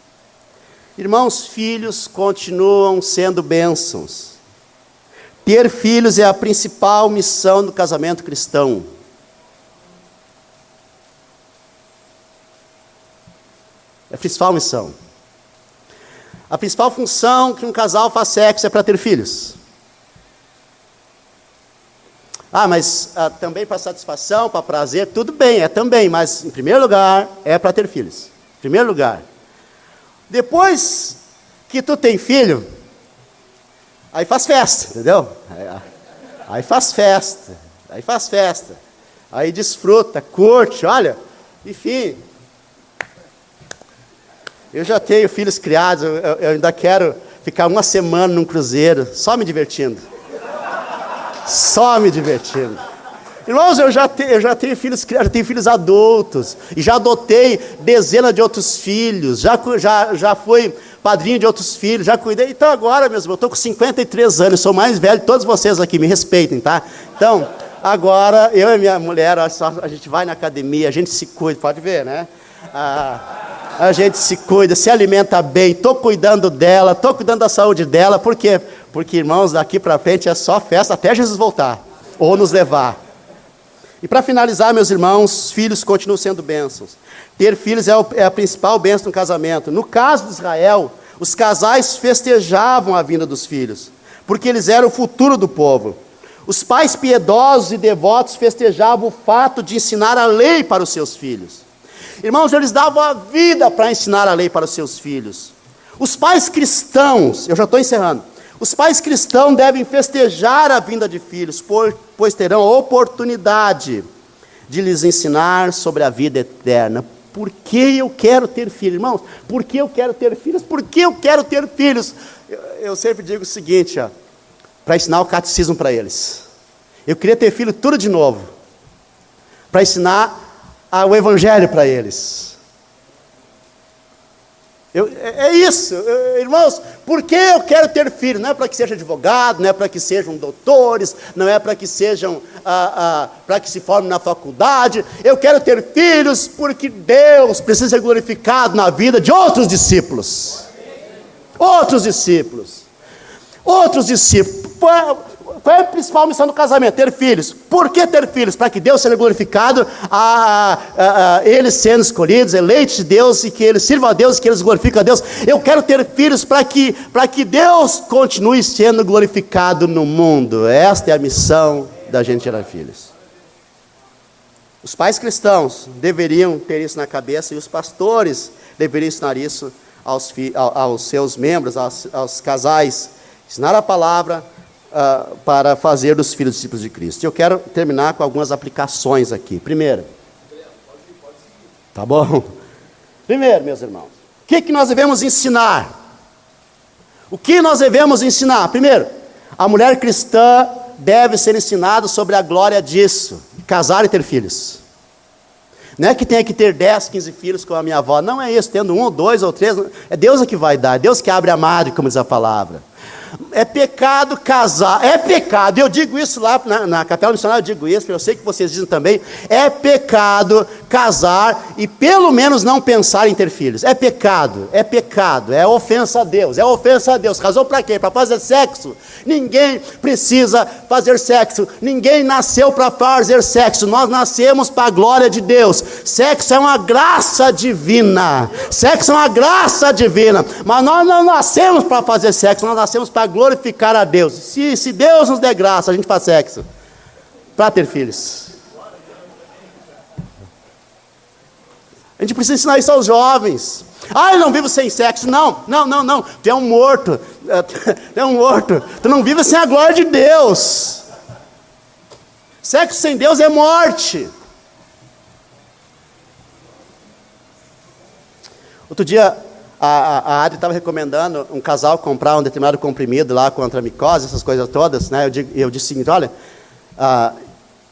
Irmãos, filhos continuam sendo bênçãos. Ter filhos é a principal missão do casamento cristão. É a principal missão. A principal função que um casal faz sexo é para ter filhos. Mas também para satisfação, para prazer, tudo bem, é também, mas em primeiro lugar é para ter filhos. Em primeiro lugar. Depois que tu tem filho, aí faz festa, entendeu? Aí faz festa, aí desfruta, curte, olha, enfim. Eu já tenho filhos criados, eu ainda quero ficar uma semana num cruzeiro, só me divertindo. Irmãos, eu já tenho filhos criados, já tenho filhos adultos, e já adotei dezenas de outros filhos, já fui padrinho de outros filhos, já cuidei, então agora mesmo, eu estou com 53 anos, sou mais velho de todos vocês aqui, me respeitem, tá? Então, agora, eu e minha mulher, a gente vai na academia, a gente se cuida, pode ver, né? A gente se cuida, se alimenta bem, estou cuidando dela, estou cuidando da saúde dela, por quê? Porque, irmãos, daqui para frente é só festa até Jesus voltar, ou nos levar. E para finalizar, meus irmãos, filhos continuam sendo bênçãos. Ter filhos é a principal bênção no casamento. No caso de Israel, os casais festejavam a vinda dos filhos, porque eles eram o futuro do povo. Os pais piedosos e devotos festejavam o fato de ensinar a lei para os seus filhos. Irmãos, eles davam a vida para ensinar a lei para os seus filhos. Os pais cristãos, eu já estou encerrando, os pais cristãos devem festejar a vinda de filhos, pois terão a oportunidade de lhes ensinar sobre a vida eterna. Por que eu quero ter filhos, irmãos? Por que eu quero ter filhos? Por que eu quero ter filhos? Eu sempre digo o seguinte, para ensinar o catecismo para eles. Eu queria ter filho tudo de novo, para ensinar o evangelho para eles. É isso, irmãos, por que eu quero ter filho? Não é para que sejam advogados, não é para que sejam doutores, não é para que sejam, para que se formem na faculdade. Eu quero ter filhos porque Deus precisa ser glorificado na vida de outros discípulos. Outros discípulos. Outros discípulos. Qual é a principal missão do casamento? Ter filhos. Por que ter filhos? Para que Deus seja glorificado, eles sendo escolhidos, eleitos de Deus, e que eles sirvam a Deus, e que eles glorifiquem a Deus. Eu quero ter filhos para que Deus continue sendo glorificado no mundo. Esta é a missão da gente gerar filhos. Os pais cristãos deveriam ter isso na cabeça, e os pastores deveriam ensinar isso aos seus membros, aos casais. Ensinar a palavra para fazer dos filhos discípulos de Cristo. Eu quero terminar com algumas aplicações aqui. Primeiro, tá bom? Primeiro, meus irmãos, o que nós devemos ensinar? O que nós devemos ensinar? Primeiro, a mulher cristã deve ser ensinada sobre a glória disso, casar e ter filhos. Não é que tenha que ter 10, 15 filhos como a minha avó, não é isso, tendo 1, 2 ou 3, é Deus que vai dar, é Deus que abre a madre, como diz a palavra. É pecado casar, é pecado, eu digo isso lá na Capela Missionária, eu digo isso, eu sei que vocês dizem também, é pecado casar e pelo menos não pensar em ter filhos. É pecado, é ofensa a Deus, casou para quê? Para fazer sexo? Ninguém precisa fazer sexo, ninguém nasceu para fazer sexo, nós nascemos para a glória de Deus. Sexo é uma graça divina, mas nós não nascemos para fazer sexo, nós nascemos para glorificar a Deus. Se Deus nos der graça, a gente faz sexo para ter filhos. A gente precisa ensinar isso aos jovens. Eu não vivo sem sexo. Não. Tu é um morto. Tu não vive sem a glória de Deus. Sexo sem Deus é morte. Outro dia, a Adri estava recomendando um casal comprar um determinado comprimido lá contra a micose, essas coisas todas, né? Eu disse o seguinte, olha,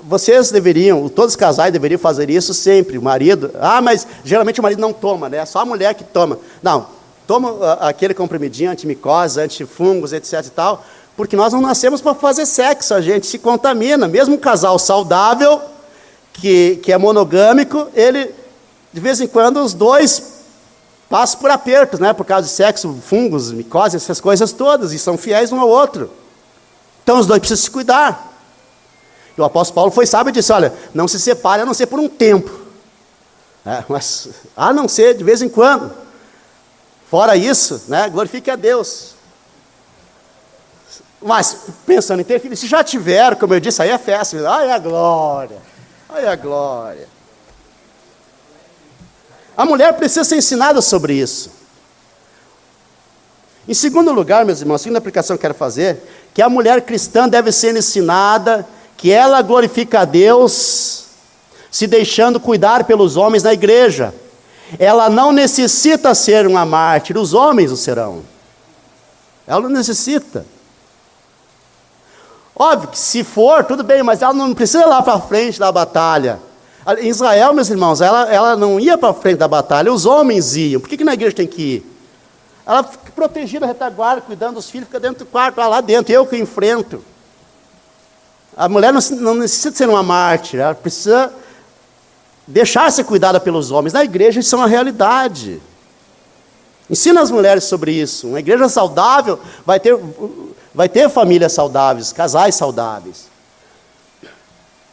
vocês deveriam, todos os casais deveriam fazer isso sempre, o marido, mas geralmente o marido não toma, né? É só a mulher que toma. Não, toma aquele comprimidinho antimicose, antifungos, etc e tal, porque nós não nascemos para fazer sexo, a gente se contamina. Mesmo um casal saudável, que é monogâmico, ele, de vez em quando, os dois passam por apertos, né? Por causa de sexo, fungos, micose, essas coisas todas, e são fiéis um ao outro. Então os dois precisam se cuidar. E o apóstolo Paulo foi sábio e disse, olha, não se separe a não ser por um tempo. Mas a não ser de vez em quando. Fora isso, né, glorifique a Deus. Mas pensando em ter filho, se já tiver, como eu disse, aí é festa. Ai, a glória. A mulher precisa ser ensinada sobre isso. Em segundo lugar, meus irmãos, a segunda aplicação que eu quero fazer, que a mulher cristã deve ser ensinada que ela glorifica a Deus, se deixando cuidar pelos homens na igreja. Ela não necessita ser uma mártir, os homens o serão. Ela não necessita. Óbvio que se for, tudo bem, mas ela não precisa ir lá para frente da batalha. Em Israel, meus irmãos, ela não ia para frente da batalha, os homens iam. Por que na igreja tem que ir? Ela fica protegida, retaguarda, cuidando dos filhos, fica dentro do quarto, lá dentro, eu que enfrento. A mulher não necessita ser uma mártir, ela precisa deixar ser cuidada pelos homens. Na igreja isso é uma realidade. Ensina as mulheres sobre isso. Uma igreja saudável vai ter famílias saudáveis, casais saudáveis.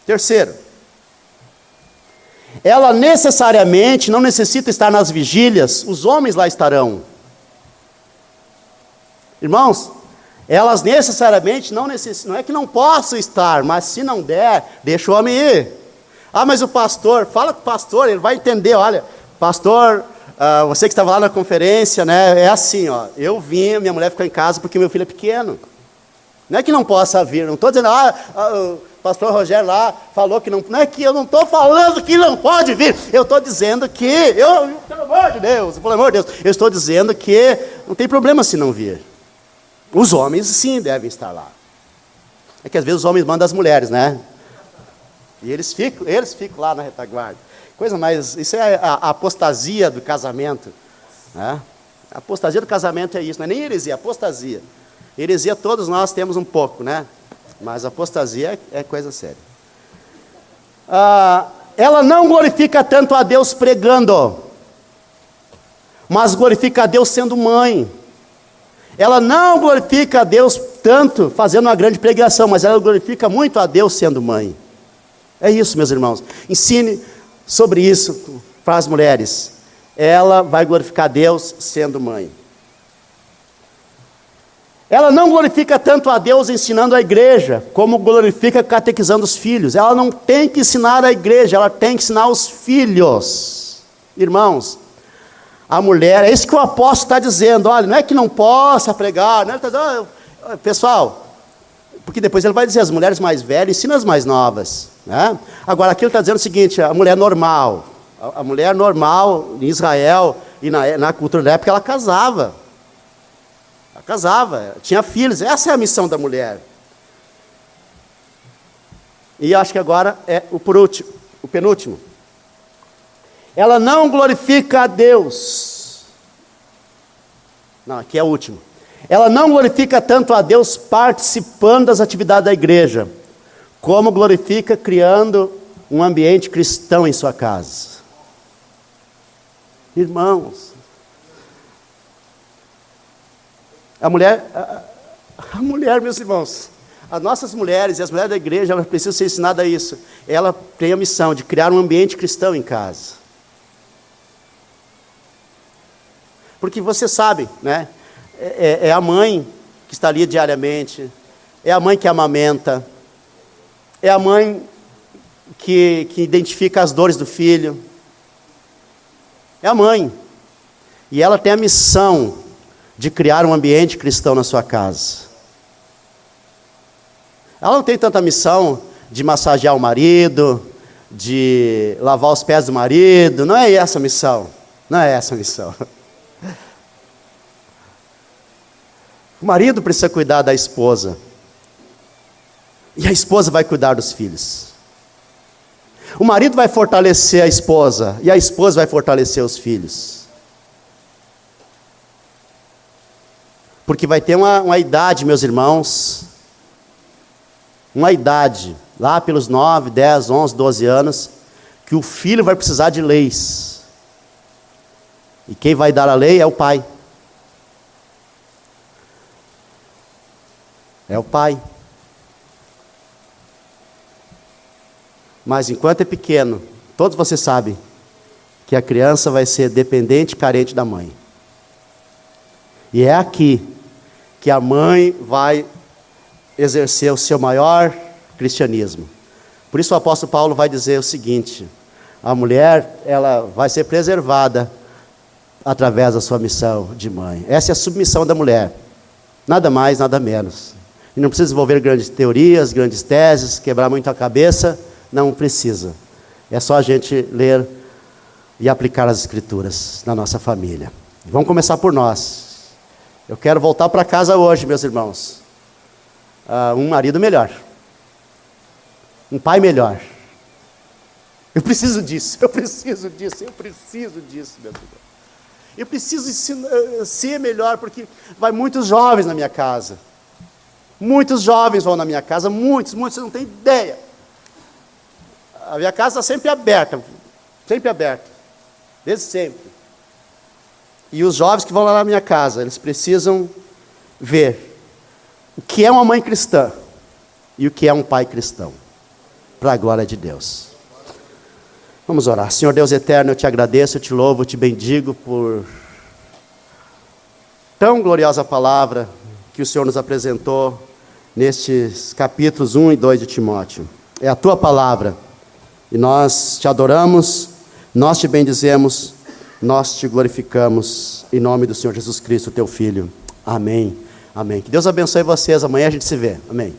Terceiro, ela necessariamente não necessita estar nas vigílias, os homens lá estarão. Irmãos, elas necessariamente não é que não possam estar, mas se não der, deixa o homem ir. Mas o pastor, fala com o pastor, ele vai entender, olha, pastor, você que estava lá na conferência, né? É assim, ó, eu vim, minha mulher ficou em casa porque meu filho é pequeno. Não é que não possa vir, não estou dizendo, o pastor Rogério lá falou que não é que eu não estou falando que não pode vir, eu estou dizendo que, pelo amor de Deus, eu estou dizendo que não tem problema se não vir. Os homens sim devem estar lá. É que às vezes os homens mandam as mulheres, né? E eles ficam lá na retaguarda. Coisa mais, isso é a apostasia do casamento, né? A apostasia do casamento é isso, não é nem heresia, apostasia. Heresia todos nós temos um pouco, né? Mas apostasia é coisa séria. Ela não glorifica tanto a Deus pregando, mas glorifica a Deus sendo mãe. Ela não glorifica a Deus tanto fazendo uma grande pregação, mas ela glorifica muito a Deus sendo mãe. É isso, meus irmãos. Ensine sobre isso para as mulheres. Ela vai glorificar a Deus sendo mãe. Ela não glorifica tanto a Deus ensinando a igreja, como glorifica catequizando os filhos. Ela não tem que ensinar a igreja, ela tem que ensinar os filhos. Irmãos, a mulher, é isso que o apóstolo está dizendo, olha, não é que não possa pregar, não é, pessoal, porque depois ele vai dizer, as mulheres mais velhas ensinam as mais novas, né? Agora aqui ele está dizendo o seguinte, a mulher normal em Israel e na cultura da época, ela casava, tinha filhos, essa é a missão da mulher. E acho que agora é o penúltimo. Ela não glorifica a Deus. Não, aqui é o último. Ela não glorifica tanto a Deus participando das atividades da igreja, como glorifica criando um ambiente cristão em sua casa. Irmãos, a mulher, meus irmãos, as nossas mulheres e as mulheres da igreja, elas precisam ser ensinadas a isso. Ela tem a missão de criar um ambiente cristão em casa. Porque você sabe, né? É a mãe que está ali diariamente, é a mãe que amamenta, é a mãe que identifica as dores do filho, é a mãe. E ela tem a missão de criar um ambiente cristão na sua casa. Ela não tem tanta missão de massagear o marido, de lavar os pés do marido, não é essa a missão, O marido precisa cuidar da esposa. E a esposa vai cuidar dos filhos. O marido vai fortalecer a esposa. E a esposa vai fortalecer os filhos. Porque vai ter uma idade, meus irmãos. Uma idade, lá pelos 9, 10, 11, 12 anos, que o filho vai precisar de leis. E quem vai dar a lei é o pai. É o pai. Mas enquanto é pequeno, todos vocês sabem que a criança vai ser dependente e carente da mãe. E é aqui que a mãe vai exercer o seu maior cristianismo. Por isso o apóstolo Paulo vai dizer o seguinte: a mulher, ela vai ser preservada através da sua missão de mãe. Essa é a submissão da mulher. Nada mais, nada menos. E não precisa desenvolver grandes teorias, grandes teses, quebrar muito a cabeça, não precisa. É só a gente ler e aplicar as escrituras na nossa família. Vamos começar por nós. Eu quero voltar para casa hoje, meus irmãos. Um marido melhor. Um pai melhor. Eu preciso disso, meus irmãos. Eu preciso ser melhor, porque vai muitos jovens na minha casa. Muitos jovens vão na minha casa, muitos, vocês não têm ideia. A minha casa está sempre aberta, desde sempre. E os jovens que vão lá na minha casa, eles precisam ver o que é uma mãe cristã e o que é um pai cristão, para a glória de Deus. Vamos orar. Senhor Deus eterno, eu te agradeço, eu te louvo, eu te bendigo por tão gloriosa palavra que o Senhor nos apresentou nestes capítulos 1 e 2 de Timóteo. É a tua palavra, e nós te adoramos, nós te bendizemos, nós te glorificamos, em nome do Senhor Jesus Cristo, teu Filho. Amém. Amém. Que Deus abençoe vocês. Amanhã a gente se vê. Amém.